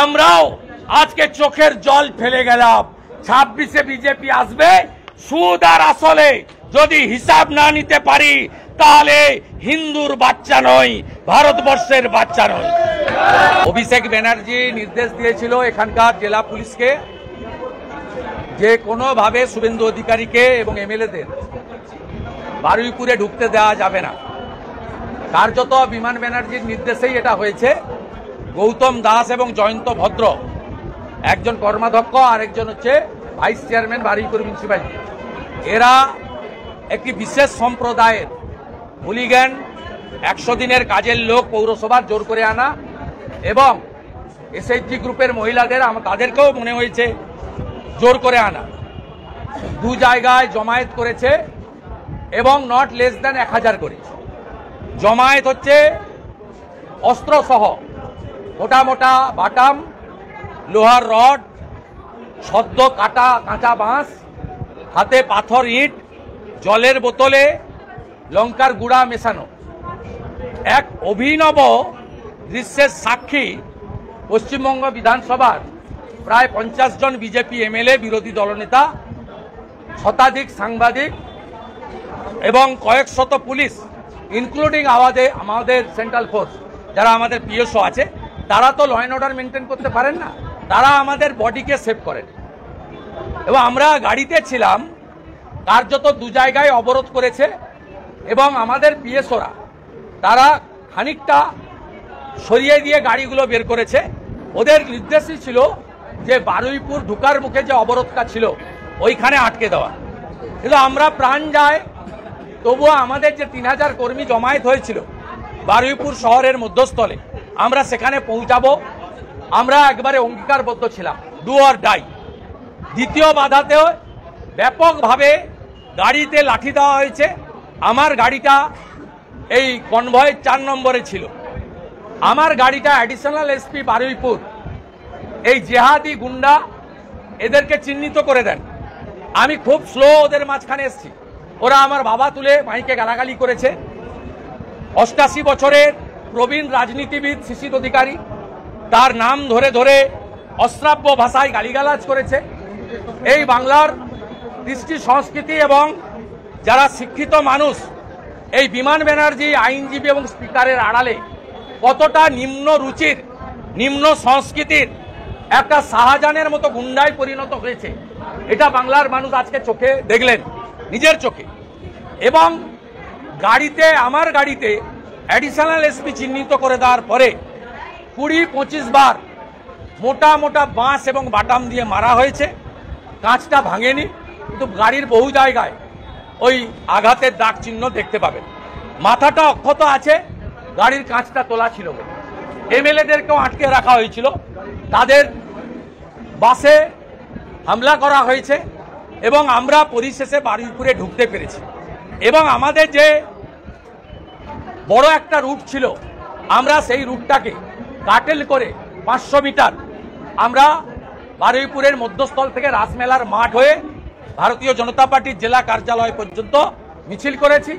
আমরাও আজকে চোখের জল ফেলে গেলাম। 26-এ বিজেপি আসবে। সুদ আর আসলে যদি হিসাব না নিতে পারি তাহলে হিন্দুর বাচ্চা নয়, ভারতবর্ষের বাচ্চা নয়। অভিষেক ব্যানার্জি নির্দেশ দিয়েছিল এখানকার জেলা পুলিশকে যে কোনোভাবে শুভেন্দু অধিকারীকে এবং এমএলএদের বারুইপুরে ঢুকতে দেওয়া যাবে না। কার্যত বিমান ব্যানার্জির নির্দেশেই এটা হয়েছে। গৌতম দাস এবং জয়ন্ত ভদ্র, একজন কর্মাধ্যক্ষ আর একজন হচ্ছে ভাইস চেয়ারম্যান বারুইপুর মিউনিসিপ্যালিটি, এরা একটি বিশেষ সম্প্রদায়ের হুলিগ্যান 100 দিনের কাজের লোক পৌরসভার জোর করে আনা এবং এসএইচজি গ্রুপের মহিলাদের তাদেরকেও মনে হয়েছে জোর করে আনা, 2 জায়গায় জমায়েত করেছে এবং নট লেস দ্যান 1000 করে। জমায়েত হচ্ছে অস্ত্রসহ মোটা মোটা বাটাম, লোহার রড, সদ্য কাঁচা বাঁশ, হাতে পাথর, ইট, জলের বোতলে লঙ্কার গুঁড়া মেশানো। এক অভিনব দৃশ্যের সাক্ষী পশ্চিমবঙ্গ বিধানসভার প্রায় 50 জন বিজেপি এমএলএ, বিরোধী দলনেতা, শতাধিক সাংবাদিক এবং কয়েক শত পুলিশ, ইনক্লুডিং আমাদের সেন্ট্রাল ফোর্স যারা আমাদের পিএসও আছে, তারা তো ল অ্যান্ড অর্ডার মেনটেন করতে পারেন না, তারা আমাদের বডিকে সেভ করেন। এবং আমরা গাড়িতে ছিলাম, কার্যত 2 জায়গায় অবরোধ করেছে এবং আমাদের পিএসওরা তারা খানিকটা সরিয়ে দিয়ে গাড়িগুলো বের করেছে। ওদের নির্দেশই ছিল যে বারুইপুর ঢুকার মুখে যে অবরোধটা ছিল ওইখানে আটকে দেওয়া। কিন্তু আমরা প্রাণ যায়, তবুও আমাদের যে 3000 কর্মী জমায়েত হয়েছিল বারুইপুর শহরের মধ্যস্থলে, আমরা সেখানে পৌঁছাবো, আমরা একবারে অঙ্গীকারবদ্ধ ছিলাম, ডু অর ডাই। দ্বিতীয় বাধাতেও ব্যাপকভাবে গাড়িতে লাঠি দেওয়া হয়েছে। আমার গাড়িটা এই কনভয়ের 4 নম্বরে ছিল। আমার গাড়িটা অ্যাডিশনাল এসপি বারুইপুর এই জেহাদি গুন্ডা এদেরকে চিহ্নিত করে দেন। আমি খুব স্লো ওদের মাঝখানে এসেছি, ওরা আমার বাবা তুলে মাইকে গালাগালি করেছে। 88 বছরের প্রবীণ রাজনীতিবিদ শিশির অধিকারী, তার নাম ধরে ধরে অশ্রাব্য ভাষায় গালিগালাজ করেছে। এই বাংলার কৃষ্টি সংস্কৃতি এবং যারা শিক্ষিত মানুষ, এই বিমান ব্যানার্জি আইনজীবী এবং স্পিকারের আড়ালে কতটা নিম্ন রুচির, নিম্ন সংস্কৃতির একটা শাহজাহানের মতো গুন্ডায় পরিণত হয়েছে, এটা বাংলার মানুষ আজকে চোখে দেখলেন, নিজের চোখে। এবং গাড়িতে, আমার গাড়িতে অ্যাডিশনাল এসপি চিহ্নিত করে দেওয়ার পরে 20-25 বার মোটা মোটা বাঁশ এবং বাটাম দিয়ে মারা হয়েছে। কাঁচটা ভাঙেনি, কিন্তু গাড়ির বহু জায়গায় ওই আঘাতের দাগ চিহ্ন দেখতে পাবেন। মাথাটা অক্ষত আছে, গাড়ির কাঁচটা তোলা ছিল। এমএলএদেরকেও আটকে রাখা হয়েছিল, তাদের বাসে হামলা করা হয়েছে এবং আমরা পরিশেষে বারুইপুরে ঢুকতে পেরেছি। এবং আমাদের যে বড় একটা রুট ছিল, আমরা সেই রুটটাকে কাটেল করে 500 মিটার আমরা বারুইপুরের মধ্যস্থল থেকে রাসমেলার মাঠ হয়ে ভারতীয় জনতা পার্টির জেলা কার্যালয় পর্যন্ত মিছিল করেছি।